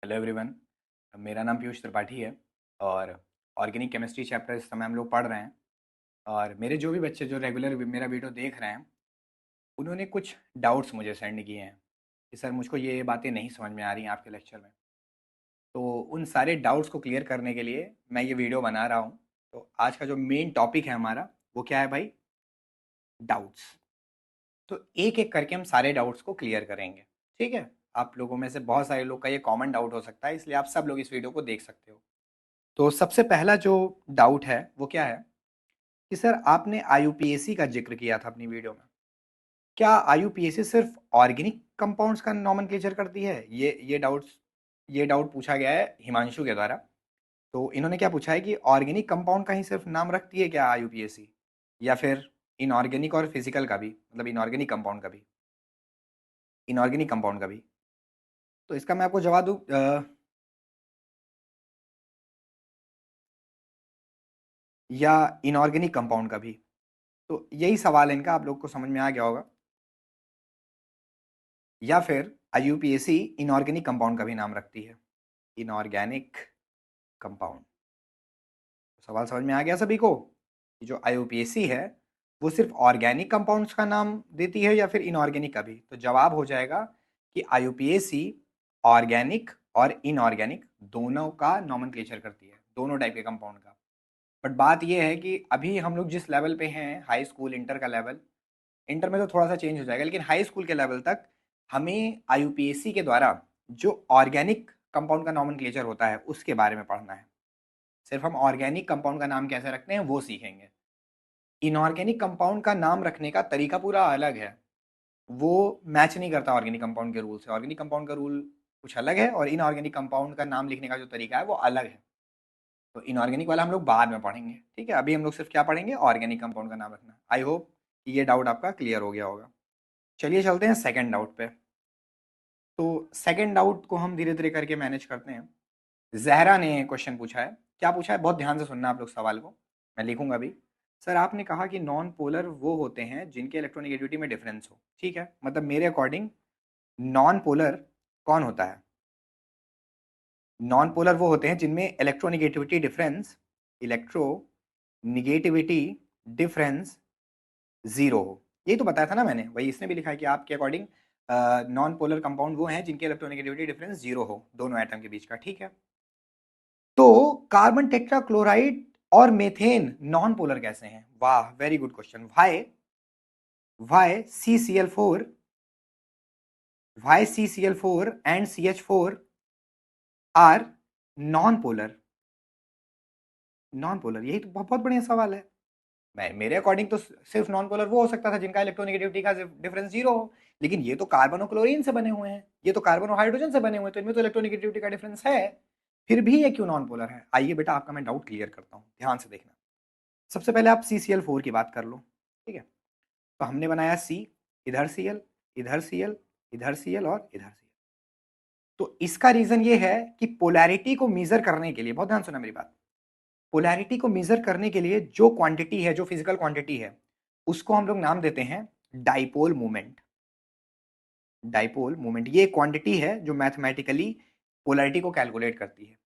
Hello everyone. मेरा नाम पीयूष त्रिपाठी है और ऑर्गेनिक केमिस्ट्री चैप्टर इस समय हम लोग पढ़ रहे हैं। और मेरे जो भी बच्चे जो रेगुलर मेरा वीडियो देख रहे हैं उन्होंने कुछ डाउट्स मुझे सेंड किए हैं कि सर मुझको ये बातें नहीं समझ में आ रही हैं आपके लेक्चर में। तो उन सारे डाउट्स को क्लियर करने के लिए मैं ये वीडियो बना रहा हूँ। तो आज का जो मेन टॉपिक है हमारा वो क्या है भाई? डाउट्स। तो एक एक करके हम सारे डाउट्स को क्लियर करेंगे। ठीक है? आप लोगों में से बहुत सारे लोग का ये कॉमन डाउट हो सकता है, इसलिए आप सब लोग इस वीडियो को देख सकते हो। तो सबसे पहला जो डाउट है वो क्या है कि सर आपने आईयूपीएसी का जिक्र किया था अपनी वीडियो में। क्या आईयूपीएसी सिर्फ ऑर्गेनिक कंपाउंड्स का नॉमेनक्लेचर करती है? ये डाउट पूछा गया है हिमांशु के द्वारा। तो इन्होंने क्या पूछा है कि ऑर्गेनिक कंपाउंड का ही सिर्फ नाम रखती है क्या आईयूपीएसी, या फिर इनऑर्गेनिक और फिजिकल का भी, मतलब इनऑर्गेनिक कंपाउंड का भी, इनऑर्गेनिक कंपाउंड का भी? तो इसका मैं आपको जवाब दूं, या इनऑर्गेनिक कंपाउंड का भी? तो यही सवाल है इनका, आप लोग को समझ में आ गया होगा। या फिर आईयूपीएसी इनऑर्गेनिक कंपाउंड का भी नाम रखती है, इनऑर्गेनिक कंपाउंड। सवाल समझ में आ गया सभी को कि जो आईयूपीएसी है वो सिर्फ ऑर्गेनिक कंपाउंड्स का नाम देती है या फिर इनऑर्गेनिक का भी? तो जवाब हो जाएगा कि आईयूपीएसी ऑर्गेनिक और इनऑर्गेनिक दोनों का नॉमेनक्लेचर करती है, दोनों टाइप के कंपाउंड का। बट बात यह है कि अभी हम लोग जिस लेवल पे हैं, हाई स्कूल इंटर का लेवल, इंटर में तो थोड़ा सा चेंज हो जाएगा, लेकिन हाई स्कूल के लेवल तक हमें आईयूपीएसी के द्वारा जो ऑर्गेनिक कंपाउंड का नॉमेनक्लेचर होता है उसके बारे में पढ़ना है। सिर्फ हम ऑर्गेनिक कंपाउंड का नाम कैसे रखते हैं वो सीखेंगे। इनऑर्गेनिक कंपाउंड का नाम रखने का तरीका पूरा अलग है, वो मैच नहीं करता ऑर्गेनिक कंपाउंड के रूल से। ऑर्गेनिक कंपाउंड का रूल कुछ अलग है और इनऑर्गेनिक कंपाउंड का नाम लिखने का जो तरीका है वो अलग है। तो इनऑर्गेनिक वाला हम लोग बाद में पढ़ेंगे, ठीक है? अभी हम लोग सिर्फ क्या पढ़ेंगे? ऑर्गेनिक कंपाउंड का नाम रखना। आई होप कि ये डाउट आपका क्लियर हो गया होगा। चलिए चलते हैं सेकंड डाउट पे। तो सेकंड डाउट को हम धीरे धीरे करके मैनेज करते हैं। जहरा ने क्वेश्चन पूछा है। क्या पूछा है? बहुत ध्यान से सुनना आप लोग सवाल को, मैं लिखूंगा अभी। सर आपने कहा कि नॉन पोलर वो होते हैं जिनके इलेक्ट्रोनेगेटिविटी में डिफरेंस हो। ठीक है, मतलब मेरे अकॉर्डिंग नॉन पोलर कौन होता है? नॉन पोलर वो होते हैं जिनमें इलेक्ट्रोनिगेटिविटी डिफरेंस जीरो हो। यही तो बताया था ना मैंने, वही इसने भी लिखा है कि आपके अकॉर्डिंग नॉन पोलर कंपाउंड वो हैं जिनके इलेक्ट्रोनेगेटिविटी डिफरेंस जीरो हो दोनों एटम के बीच का। ठीक है, तो कार्बन टेट्राक्लोराइड और मेथेन नॉन पोलर कैसे हैं? वाह, very good question. Why CCl4 and CH4 are non polar? Non polar, यही तो बहुत बहुत बढ़िया सवाल है। मैं मेरे अकॉर्डिंग तो सिर्फ नॉन पोलर वो हो सकता था जिनका इलेक्ट्रोनेगेटिविटी का डिफरेंस जीरो हो, लेकिन ये तो कार्बन और क्लोरीन से बने हुए हैं, ये तो कार्बन और हाइड्रोजन से बने हुए हैं, तो इनमें तो इलेक्ट्रोनेगेटिविटी का डिफरेंस है। फिर भी ये क्यों नॉन पोलर है? आइए बेटा आपका मैं डाउट क्लियर करता हूँ, ध्यान से देखना। सबसे पहले आप CCl4 की बात कर लो। ठीक है, तो हमने बनाया C, इधर Cl, इधर Cl, इधर Cl और इधर Cl। तो इसका रीजन ये है कि पोलैरिटी को मेजर करने के लिए, बहुत ध्यान सुना मेरी बात, पोलैरिटी को मेजर करने के लिए जो क्वांटिटी है, जो फिजिकल क्वांटिटी है, उसको हम लोग नाम देते हैं डाइपोल मोमेंट। डाइपोल मोमेंट ये क्वांटिटी है जो मैथमेटिकली पोलैरिटी को कैलकुलेट करती है।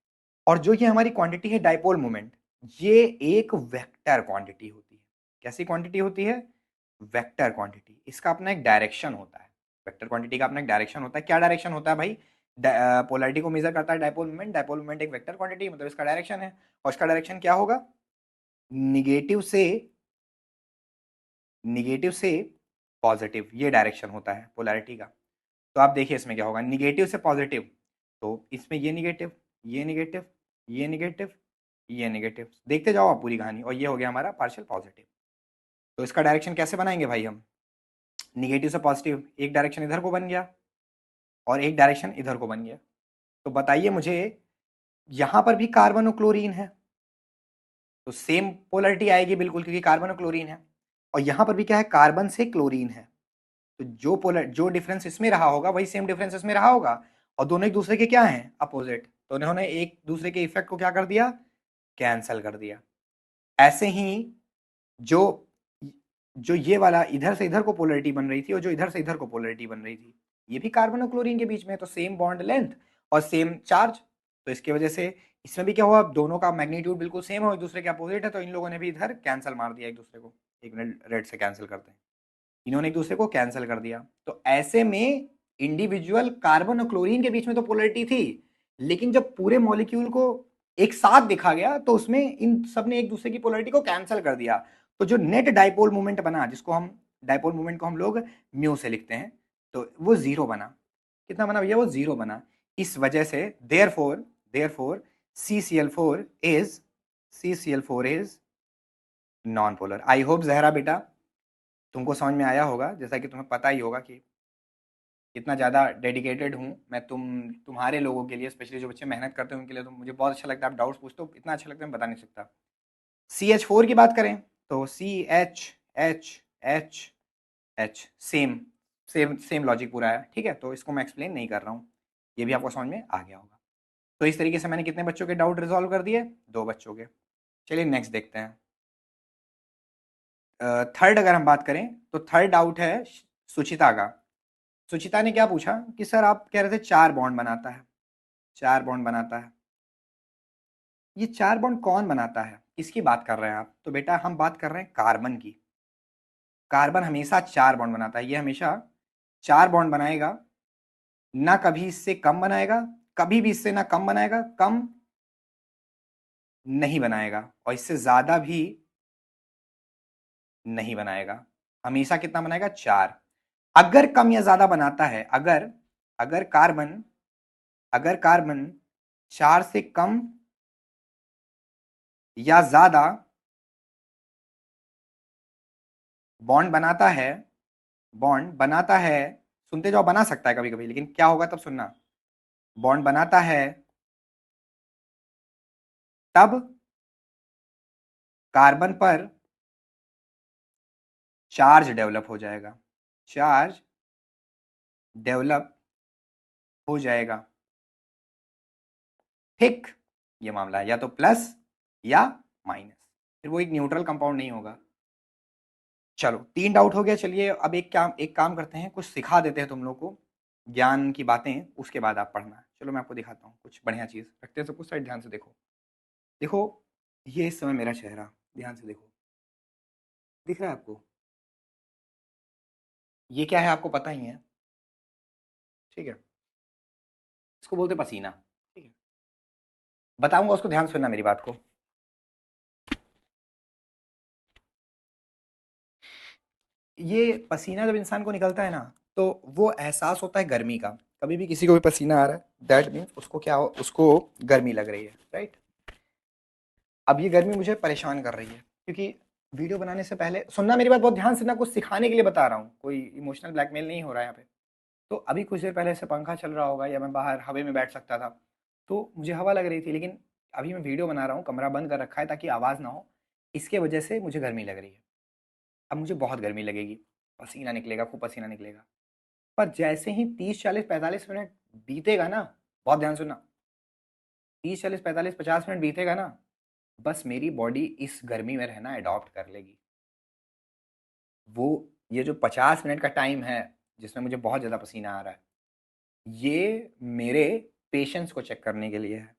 और जो ये हमारी क्वांटिटी है डाइपोल मोमेंट, ये एक वेक्टर क्वांटिटी होती है। कैसी क्वांटिटी होती है? Vector quantity. इसका अपना एक डायरेक्शन होता है। वेक्टर क्वांटिटी का अपना एक डायरेक्शन होता है। क्या डायरेक्शन होता है भाई? पोलैरिटी को मेजर करता है डाइपोल मोमेंट। डाइपोल मोमेंट एक वेक्टर क्वांटिटी, मतलब इसका डायरेक्शन है। और इसका डायरेक्शन क्या होगा? निगेटिव से पॉजिटिव, ये डायरेक्शन होता है पोलैरिटी का। तो आप देखिए इसमें क्या होगा, निगेटिव से पॉजिटिव, तो इसमें ये निगेटिव, ये निगेटिव, ये निगेटिव, ये निगेटिव, देखते जाओ आप पूरी कहानी। और ये हो गया हमारा पार्शियल पॉजिटिव। तो इसका डायरेक्शन कैसे बनाएंगे भाई हम? निगेटिव से पॉजिटिव, एक डायरेक्शन इधर को बन गया और एक डायरेक्शन इधर को बन गया। तो बताइए मुझे, यहां पर भी कार्बन और क्लोरीन है, तो सेम पोलरिटी आएगी बिल्कुल, क्योंकि कार्बन और क्लोरीन है। और यहां पर भी क्या है? कार्बन से क्लोरीन है। तो जो डिफरेंस इसमें रहा होगा वही सेम डिफरेंस इसमें रहा होगा। और दोनों एक दूसरे के क्या हैं? अपोजिट। तो उन्होंने एक दूसरे के इफेक्ट को क्या कर दिया? कैंसल कर दिया। ऐसे ही जो जो ये वाला इधर से इधर को पोलरिटी बन रही थी और जो इधर से इधर को पोलरिटी बन रही थी, ये भी कार्बन और क्लोरीन के बीच में, तो सेम बॉन्ड लेंथ और सेम चार्ज, तो इसकी वजह से इसमें भी क्या हुआ, दोनों का मैग्नीट्यूड बिल्कुल सेम है, एक दूसरे के अपोजिट है, तो इन लोगों ने भी इधर कैंसिल मार दिया एक दूसरे को। एक मिनट, रेड से कैंसिल करते हैं, इन्होंने एक दूसरे को कैंसिल कर दिया। तो ऐसे में इंडिविजुअल कार्बन और क्लोरीन के बीच में तो पोलैरिटी थी, लेकिन जब पूरे मॉलिक्यूल को एक साथ दिखा गया तो उसमें इन सब ने एक दूसरे की पोलैरिटी को कैंसिल कर दिया। तो जो नेट डाइपोल मोमेंट बना, जिसको हम डाइपोल मोमेंट को हम लोग म्यू से लिखते हैं, तो वो जीरो बना। कितना बना भैया, वो जीरो बना। इस वजह से therefore CCl4 is non polar. I hope Zahra बेटा तुमको समझ में आया होगा, जैसा कि तुम्हें पता ही होगा कि कितना ज़्यादा डेडिकेटेड हूँ मैं तुम्हारे लोगों के लिए, स्पेशली जो बच्चे मेहनत करते हैं उनके लिए। तो मुझे बहुत अच्छा लगता है, आप डाउट्स पूछते हो, इतना अच्छा लगता है मैं बता नहीं सकता। CH4 की बात करें तो CH same same same logic पूरा है, ठीक है, तो इसको मैं एक्सप्लेन नहीं कर रहा हूँ, ये भी आपको समझ में आ गया होगा। तो इस तरीके से मैंने कितने बच्चों के डाउट रिजॉल्व कर दिए, 2 बच्चों के। चलिए नेक्स्ट देखते हैं। थर्ड अगर हम बात करें तो थर्ड डाउट है सुचिता का। सुचिता ने क्या पूछा कि सर आप कह रहे थे 4 बॉन्ड बनाता है, 4 बॉन्ड बनाता है, ये 4 बॉन्ड कौन बनाता है, किसकी बात कर रहे हैं आप? तो बेटा हम बात कर रहे हैं कार्बन की। कार्बन हमेशा 4 बॉन्ड बनाता है, ये हमेशा 4 बॉन्ड बनाएगा, ना कभी इससे कम बनाएगा, कभी भी इससे ना कम बनाएगा, कम नहीं बनाएगा, और इससे ज्यादा भी नहीं बनाएगा। हमेशा कितना बनाएगा, 4। अगर कम या ज्यादा बनाता है, अगर अगर कार्बन अगर कार्बन 4 से कम या ज्यादा बॉन्ड बनाता है, बॉन्ड बनाता है, सुनते जाओ, बना सकता है कभी कभी, लेकिन क्या होगा तब सुनना, बॉन्ड बनाता है तब कार्बन पर चार्ज डेवलप हो जाएगा, चार्ज डेवलप हो जाएगा, ठीक। ये मामला है, या तो प्लस या माइनस, फिर वो एक न्यूट्रल कंपाउंड नहीं होगा। चलो 3 डाउट हो गया। चलिए अब एक काम करते हैं, कुछ सिखा देते हैं तुम लोग को, ज्ञान की बातें, उसके बाद आप पढ़ना। चलो मैं आपको दिखाता हूँ कुछ बढ़िया चीज, रखते हैं सब कुछ साइड, ध्यान से देखो। देखो ये इस समय मेरा चेहरा, ध्यान से देखो, दिख रहा है आपको? ये क्या है आपको पता ही है, ठीक है, इसको बोलते पसीना, ठीक है। बताऊंगा उसको, ध्यान से सुनना मेरी बात को। ये पसीना जब इंसान को निकलता है ना, तो वो एहसास होता है गर्मी का। कभी भी किसी को भी पसीना आ रहा है, दैट मीन्स उसको क्या हो, उसको गर्मी लग रही है, राइट। अब ये गर्मी मुझे परेशान कर रही है, क्योंकि वीडियो बनाने से पहले सुनना मेरी बात बहुत ध्यान से ना, कुछ सिखाने के लिए बता रहा हूँ, कोई इमोशनल ब्लैकमेल नहीं हो रहा है यहाँ पे। तो अभी कुछ देर पहले से पंखा चल रहा होगा, या मैं बाहर हवा में बैठ सकता था, तो मुझे हवा लग रही थी, लेकिन अभी मैं वीडियो बना रहा हूँ, कमरा बंद कर रखा है ताकि आवाज़ ना हो, इसके वजह से मुझे गर्मी लग रही है। अब मुझे बहुत गर्मी लगेगी, पसीना निकलेगा, खूब पसीना निकलेगा। पर जैसे ही 30 40 45 मिनट बीतेगा ना, बहुत ध्यान सुनना, 30 40 45 50 मिनट बीतेगा ना, बस मेरी बॉडी इस गर्मी में रहना अडॉप्ट कर लेगी। वो ये जो 50 मिनट का टाइम है जिसमें मुझे बहुत ज़्यादा पसीना आ रहा है, ये मेरे पेशेंस को चेक करने के लिए है।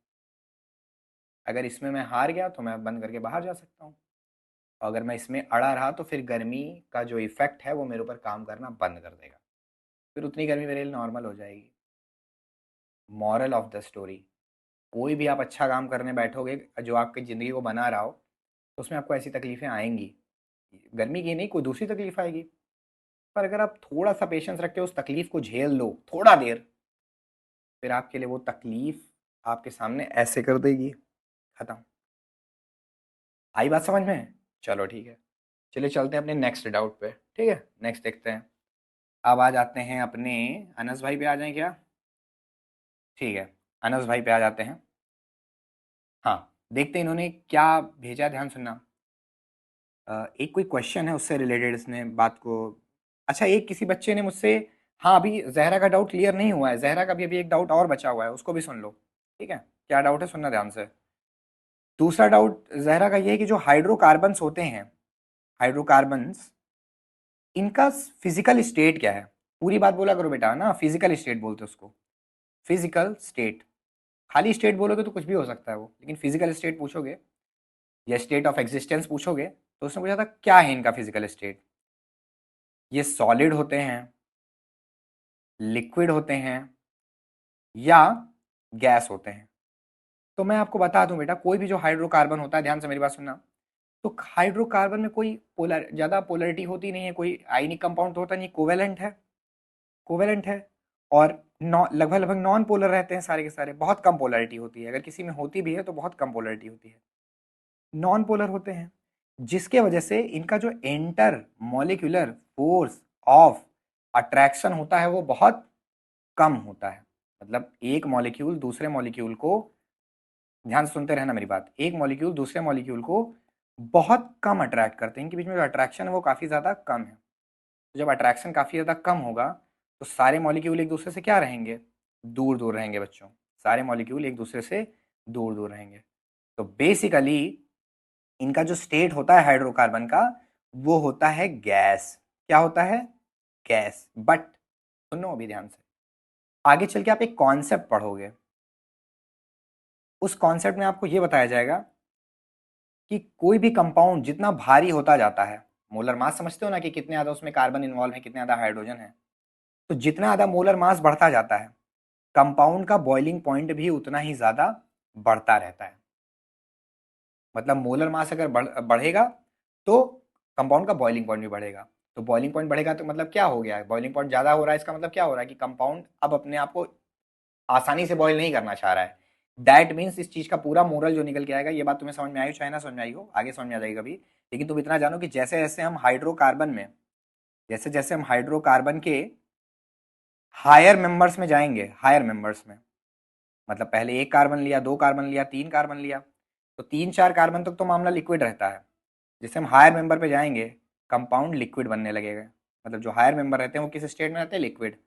अगर इसमें मैं हार गया तो मैं बंद करके बाहर जा सकता हूँ, और अगर मैं इसमें अड़ा रहा तो फिर गर्मी का जो इफेक्ट है वो मेरे ऊपर काम करना बंद कर देगा, फिर उतनी गर्मी मेरे लिए नॉर्मल हो जाएगी। मॉरल ऑफ द स्टोरी, कोई भी आप अच्छा काम करने बैठोगे जो आपकी ज़िंदगी को बना रहा हो, तो उसमें आपको ऐसी तकलीफ़ें आएंगी, गर्मी की नहीं, कोई दूसरी तकलीफ आएगी। पर अगर आप थोड़ा सा पेशेंस रख के उस तकलीफ को झेल लो थोड़ा देर, फिर आपके लिए वो तकलीफ आपके सामने ऐसे कर देगी, खत्म। आई बात समझ में? चलो ठीक है, चलिए चलते हैं अपने नेक्स्ट डाउट पे, ठीक है, नेक्स्ट देखते हैं। अब आ जाते हैं अपने अनस भाई पे, आ जाएं क्या? ठीक है, अनस भाई पे आ जाते हैं। हाँ, देखते हैं इन्होंने क्या भेजा, ध्यान सुनना। एक कोई क्वेश्चन है उससे रिलेटेड इसने बात को। अच्छा, एक किसी बच्चे ने मुझसे, हाँ अभी जहरा का डाउट क्लियर नहीं हुआ है, जहरा का भी अभी एक डाउट और बचा हुआ है, उसको भी सुन लो, ठीक है। क्या डाउट है, सुनना ध्यान से। दूसरा डाउट जहरा का ये है कि जो हाइड्रोकार्बन्स होते हैं, हाइड्रोकार्बन्स, इनका फिजिकल स्टेट क्या है? पूरी बात बोला करो बेटा ना, फिजिकल स्टेट बोलते हैं उसको। Physical state. खाली स्टेट बोलोगे तो कुछ भी हो सकता है वो, लेकिन फिजिकल स्टेट पूछोगे या स्टेट ऑफ एग्जिस्टेंस पूछोगे तो उसने पूछा था क्या है इनका फिजिकल स्टेट। ये सॉलिड होते हैं, लिक्विड होते हैं, या गैस होते हैं। तो मैं आपको बता दूं बेटा, कोई भी जो हाइड्रोकार्बन होता है, ध्यान से मेरी बात सुनना, तो हाइड्रोकार्बन में कोई पोलर ज्यादा पोलरिटी होती नहीं है, कोई आयनिक कंपाउंड तो होता नहीं, कोवेलेंट है, कोवेलेंट है। और लगभग लगभग नॉन पोलर रहते हैं सारे के सारे, बहुत कम पोलरिटी होती है, अगर किसी में होती भी है तो बहुत कम पोलरिटी होती है, नॉन पोलर होते हैं। जिसके वजह से इनका जो enter molecular force of attraction होता है वो बहुत कम होता है। मतलब एक मॉलिक्यूल दूसरे मॉलिक्यूल को, ध्यान से सुनते रहना मेरी बात, एक मॉलिक्यूल दूसरे मॉलिक्यूल को बहुत कम अट्रैक्ट करते हैं, इनके बीच में जो अट्रैक्शन है वो काफ़ी ज़्यादा कम है। तो जब अट्रैक्शन काफ़ी ज़्यादा कम होगा तो सारे मॉलिक्यूल एक दूसरे से क्या रहेंगे, दूर दूर रहेंगे बच्चों, सारे मॉलिक्यूल एक दूसरे से दूर दूर रहेंगे। तो बेसिकली इनका जो स्टेट होता है हाइड्रोकार्बन का वो होता है गैस। क्या होता है, गैस। बट सुनो अभी ध्यान से, आगे चल के आप एक कॉन्सेप्ट पढ़ोगे, उस कॉन्सेप्ट में आपको यह बताया जाएगा कि कोई भी कंपाउंड जितना भारी होता जाता है, मोलर मास समझते हो ना कि कितने ज्यादा उसमें कार्बन इन्वॉल्व है, कितने ज्यादा हाइड्रोजन है, तो जितना ज्यादा मोलर मास बढ़ता जाता है कंपाउंड का बॉइलिंग पॉइंट भी उतना ही ज्यादा बढ़ता रहता है। मतलब मोलर मास अगर बढ़ेगा तो कंपाउंड का बॉइलिंग पॉइंट भी बढ़ेगा। तो बॉइलिंग पॉइंट बढ़ेगा तो मतलब क्या हो गया है, बॉइलिंग पॉइंट ज्यादा हो रहा है, इसका मतलब क्या हो रहा है कि कंपाउंड अब अपने आप को आसानी से बॉयल नहीं करना चाह रहा है। दैट मीन्स इस चीज का पूरा मोरल जो निकल के आएगा, ये बात तुम्हें समझ में आई हो चाहे ना समझ में आई हो, आगे समझ में आ जाएगी कभी, लेकिन तुम इतना जानो कि जैसे जैसे हम हाइड्रोकार्बन में, जैसे जैसे हम हाइड्रोकार्बन के हायर मेंबर्स में जाएंगे, हायर मेंबर्स में, मतलब पहले एक कार्बन लिया, दो कार्बन लिया, तीन कार्बन लिया, तो तीन चार कार्बन तक तो मामला लिक्विड रहता है। जैसे हम हायर मेंबर पे जाएंगे कंपाउंड लिक्विड बनने लगेगा। मतलब जो हायर मेंबर रहते हैं वो किस स्टेट में रहते हैं, लिक्विड।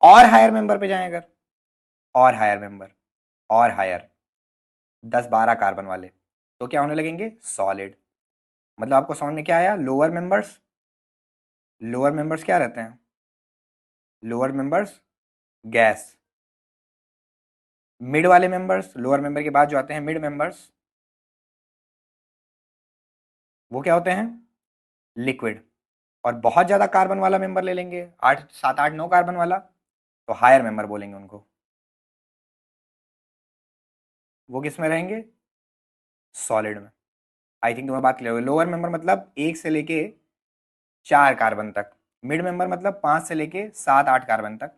और हायर मेंबर पे जाएं अगर, और हायर मेंबर, और हायर 10-12 कार्बन वाले, तो क्या होने लगेंगे, सॉलिड। मतलब आपको समझ में क्या आया, लोअर मेंबर्स, लोअर मेंबर्स क्या रहते हैं, लोअर मेंबर्स गैस, मिड वाले मेंबर्स, लोअर मेंबर के बाद जो आते हैं मिड मेंबर्स, वो क्या होते हैं, लिक्विड। और बहुत ज्यादा कार्बन वाला मेंबर ले लेंगे, 8 7 8 9 कार्बन वाला, तो हायर मेंबर बोलेंगे उनको। वो किस में रहेंगे, सॉलिड में। आई थिंक तुम्हें बात क्लियर होगी। लोअर मेंबर मतलब 1 से लेके 4 कार्बन तक, मिड मेंबर मतलब 5 से लेके 7 8 कार्बन तक,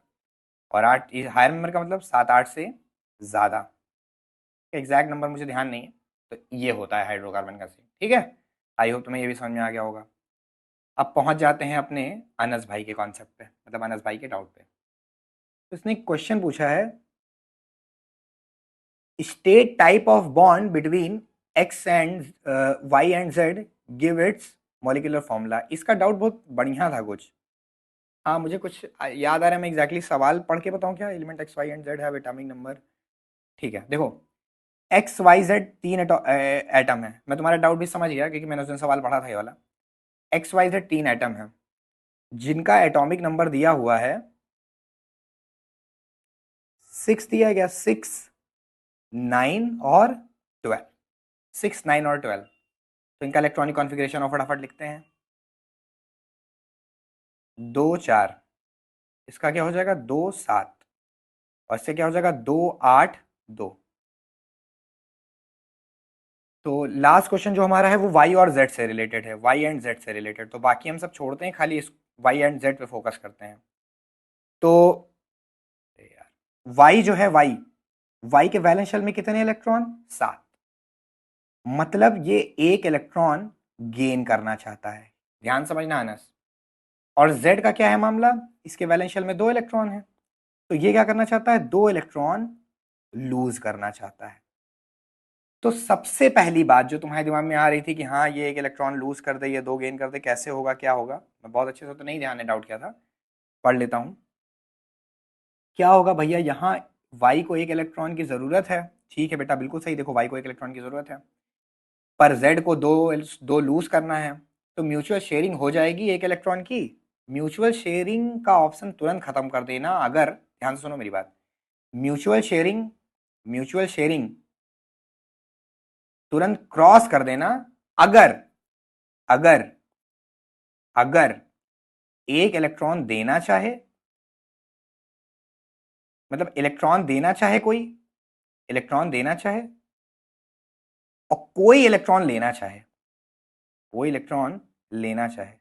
और 8 हायर मेंबर का मतलब 7 8 से ज़्यादा। एग्जैक्ट नंबर मुझे ध्यान नहीं है। तो ये होता है हाइड्रोकार्बन का सीन, ठीक है। आई होप तुम्हें ये भी समझ में आ गया होगा। अब पहुंच जाते हैं अपने अनस भाई के कॉन्सेप्ट पे, मतलब अनस भाई के डाउट पे। तो इसने एक क्वेश्चन पूछा है, state type of bond between X and Y and Z, give its molecular formula. इसका डाउट बहुत बढ़िया था कुछ। हाँ मुझे कुछ याद आ रहा है, मैं एग्जैक्टली सवाल पढ़ के बताऊं क्या, element X Y and Z have atomic number. ठीक है देखो, एक्स वाई जेड तीन एटम है, मैं तुम्हारा डाउट भी समझ गया क्योंकि मैंने उस दिन सवाल पढ़ा था ये वाला। एक्स वाई जेड तीन एटम है जिनका एटॉमिक नंबर दिया हुआ है 6, दिया गया 6 9 और 12, 6 9 और 12। तो इनका इलेक्ट्रॉनिक कॉन्फ़िगरेशन और फटाफट लिखते हैं, 2 4, इसका क्या हो जाएगा 2 7, और इससे क्या हो जाएगा 2 8 2। तो लास्ट क्वेश्चन जो हमारा है वो वाई और जेड से रिलेटेड है, वाई एंड जेड से रिलेटेड, तो बाकी हम सब छोड़ते हैं, खाली इस वाई एंड जेड पे फोकस करते हैं। तो यार वाई जो है, वाई, वाई के वैलेंस शेल में कितने इलेक्ट्रॉन, 7। मतलब ये एक इलेक्ट्रॉन गेन करना चाहता है, ध्यान समझना अनस। और जेड का क्या है मामला, इसके वैलेंस शेल में 2 इलेक्ट्रॉन है, तो ये क्या करना चाहता है, 2 इलेक्ट्रॉन लूज करना चाहता है। तो सबसे पहली बात जो तुम्हारे दिमाग में आ रही थी कि हाँ ये एक इलेक्ट्रॉन लूज कर दे, ये 2 गेन कर दे, कैसे होगा, क्या होगा, मैं बहुत अच्छे से तो नहीं ध्यान है, डाउट किया था, पढ़ लेता हूं। क्या होगा भैया, यहाँ वाई को एक इलेक्ट्रॉन की जरूरत है, ठीक है बेटा बिल्कुल सही, देखो वाई को एक इलेक्ट्रॉन की जरूरत है, पर जेड को दो दो लूज करना है, तो म्यूचुअल शेयरिंग हो जाएगी एक इलेक्ट्रॉन की। म्यूचुअल शेयरिंग का ऑप्शन तुरंत खत्म कर देना, अगर ध्यान से सुनो मेरी बात, म्यूचुअल शेयरिंग तुरंत क्रॉस कर देना अगर अगर अगर एक इलेक्ट्रॉन देना चाहे, मतलब इलेक्ट्रॉन देना चाहे, कोई इलेक्ट्रॉन देना चाहे और कोई इलेक्ट्रॉन लेना चाहे, कोई इलेक्ट्रॉन लेना चाहे।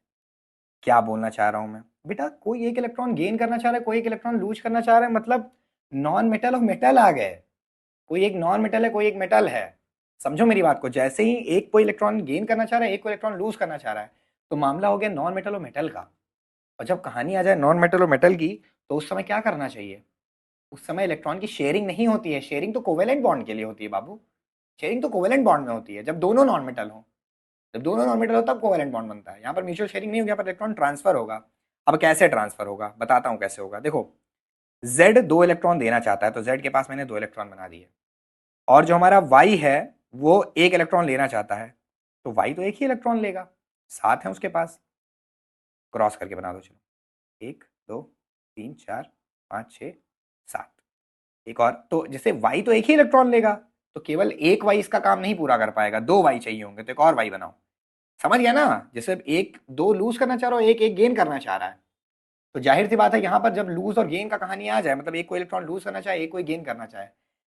क्या बोलना चाह रहा हूं मैं बेटा, कोई एक इलेक्ट्रॉन गेन करना चाह रहा है, कोई एक इलेक्ट्रॉन लूज करना चाह रहा है, मतलब नॉन मेटल और मेटल आ गए। कोई एक नॉन मेटल है, कोई एक मेटल है। समझो मेरी बात को, जैसे ही एक कोई इलेक्ट्रॉन गेन करना चाह रहा है, एक कोई इलेक्ट्रॉन लूज करना चाह रहा है, तो मामला हो गया नॉन मेटल और मेटल का। और जब कहानी आ जाए नॉन मेटल और मेटल की, तो उस समय क्या करना चाहिए? उस समय इलेक्ट्रॉन की शेयरिंग नहीं होती है। शेयरिंग तो कोवेलेंट बॉन्ड के लिए होती है बाबू। शेयरिंग तो कोवेलेंट बॉन्ड में होती है, जब दोनों नॉन मेटल हो। जब दोनों नॉन मेटल हो तब कोवेलेंट बॉन्ड बनता है। यहाँ पर म्यूचुअल शेयरिंग नहीं होगी, यहाँ पर इलेक्ट्रॉन ट्रांसफर होगा। अब कैसे ट्रांसफर होगा बताता हूँ कैसे होगा। देखो, Z दो इलेक्ट्रॉन देना चाहता है, तो Z के पास मैंने दो इलेक्ट्रॉन बना दिए। और जो हमारा Y है वो एक इलेक्ट्रॉन लेना चाहता है, तो Y तो एक ही इलेक्ट्रॉन लेगा, सात है उसके पास। क्रॉस करके बना दो, चलो 1 2 3 4 5 6 7। एक और, तो जैसे Y तो एक ही इलेक्ट्रॉन लेगा, तो केवल एक Y इसका काम नहीं पूरा कर पाएगा, दो Y चाहिए होंगे, तो एक और Y बनाओ। समझ गया ना? जैसे एक दो लूज करना चाह रहा हो, एक एक गेन करना चाह रहा है, तो जाहिर सी बात है यहां पर जब लूज और गेन का कहानी आ जाए, मतलब एक कोई इलेक्ट्रॉन लूज करना चाहे, एक कोई गेन करना चाहे,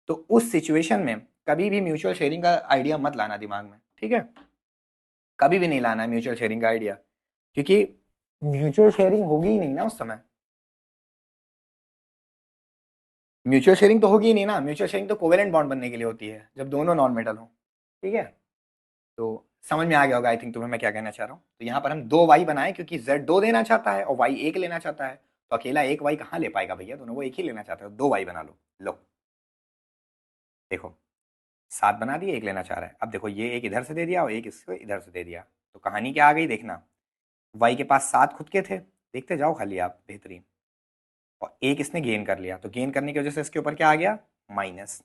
तो उस सिचुएशन में कभी भी म्यूचुअल शेयरिंग का आइडिया मत लाना दिमाग में, ठीक है? कभी भी नहीं लाना है म्यूचुअल शेयरिंग का आइडिया, क्योंकि म्यूचुअल शेयरिंग होगी ही नहीं ना उस समय। म्यूचुअल शेयरिंग तो होगी ही नहीं ना। म्यूचुअल शेयरिंग तो कोवेलेंट बॉन्ड बनने के लिए होती है, जब दोनों नॉन मेटल हो, ठीक है? तो समझ में आ गया होगा आई थिंक तुम्हें मैं क्या कहना चाह रहा हूँ। तो यहाँ पर हम दो वाई बनाए, क्योंकि जेड दो देना चाहता है और वाई एक लेना चाहता है, तो अकेला एक वाई कहाँ ले पाएगा भैया, दोनों वो एक ही लेना चाहता है, दो वाई बना लो। लो देखो, सात बना दिए, एक लेना चाह रहा है। अब देखो, ये एक इधर से दे दिया और एक इसको इधर से दे दिया, तो कहानी क्या आ गई देखना। वाई के पास सात खुद के थे, देखते जाओ खाली आप, बेहतरीन। और एक इसने गेन कर लिया, तो गेन करने की वजह से इसके ऊपर क्या आ गया, माइनस।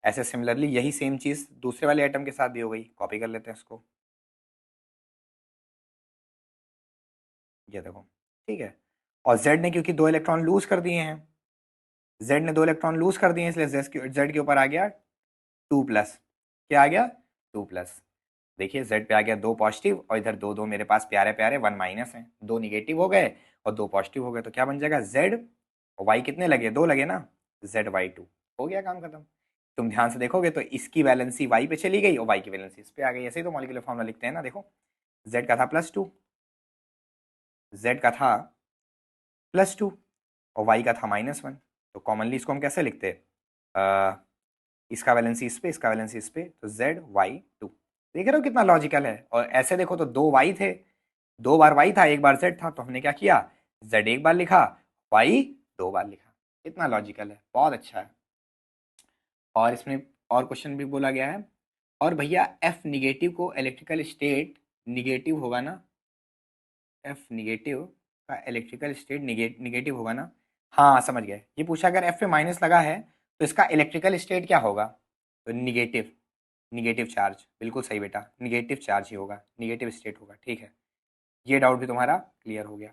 ऐसे सिमिलरली यही सेम चीज दूसरे वाले आइटम के साथ भी हो गई। कॉपी कर लेते हैं इसको, ये देखो, ठीक है। और Z ने क्योंकि दो इलेक्ट्रॉन लूज कर दिए हैं, Z ने दो इलेक्ट्रॉन लूज कर दिए हैं, इसलिए Z के ऊपर आ गया 2+। क्या आ गया, 2+। देखिए Z पे आ गया दो पॉजिटिव, और इधर दो दो मेरे पास प्यारे प्यारे वन माइनस हैं, दो निगेटिव हो गए और दो पॉजिटिव हो गए, तो क्या बन जाएगा Z और Y कितने लगे, दो लगे ना, ZY2। हो गया काम खत्म। तुम ध्यान से देखोगे तो इसकी वैलेंसी Y पे चली गई और Y की वैलेंसी इस पे आ गई। ऐसे ही तो मॉलिक्यूलर फॉर्मूला लिखते हैं ना। देखो, Z का था +2, Z का था +2 और y का था -1, तो कॉमनली इसको हम कैसे लिखते हैं, इसका वैलेंसी इस पे, इसका वैलेंसी इस पे, तो ZY2। देख रहे हो कितना लॉजिकल है? और ऐसे देखो तो दो y थे, दो बार y था, एक बार z था, तो हमने क्या किया, z एक बार लिखा, y दो बार लिखा। कितना लॉजिकल है, बहुत अच्छा है। और इसमें और क्वेश्चन भी बोला गया है। और भैया F निगेटिव को इलेक्ट्रिकल स्टेट निगेटिव होगा ना, F निगेटिव का इलेक्ट्रिकल स्टेट निगेटिव होगा ना? हाँ समझ गए। ये पूछा अगर F पे माइनस लगा है तो इसका इलेक्ट्रिकल स्टेट क्या होगा, तो निगेटिव। निगेटिव चार्ज, बिल्कुल सही बेटा, निगेटिव चार्ज ही होगा, निगेटिव स्टेट होगा, ठीक है। ये डाउट भी तुम्हारा क्लियर हो गया,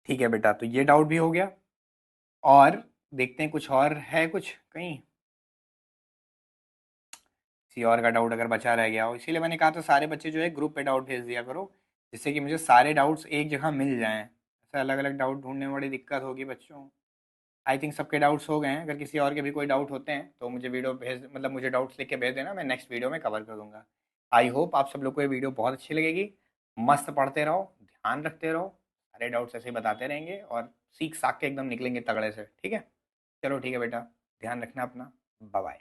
ठीक है बेटा, तो ये डाउट भी हो गया। और देखते हैं कुछ और है, कुछ कहीं किसी और का डाउट अगर बचा रह गया हो, इसीलिए मैंने कहा था सारे बच्चे जो है ग्रुप पे डाउट भेज दिया करो, जिससे कि मुझे सारे डाउट्स एक जगह मिल जाएं। ऐसे अलग अलग डाउट ढूंढने में बड़ी दिक्कत होगी बच्चों। आई थिंक सबके डाउट्स हो गए हैं। अगर किसी और के भी कोई डाउट होते हैं तो मुझे वीडियो भेज, मतलब मुझे डाउट्स लिख के भेज देना, मैं नेक्स्ट वीडियो में कवर कर दूंगा। आई होप आप सब लोग को ये वीडियो बहुत अच्छी लगेगी। मस्त पढ़ते रहो, ध्यान रखते रहो, सारे डाउट्स ऐसे ही बताते रहेंगे और सीख साख के एकदम निकलेंगे तगड़े से, ठीक है? चलो ठीक है बेटा, ध्यान रखना अपना, बाय बाय।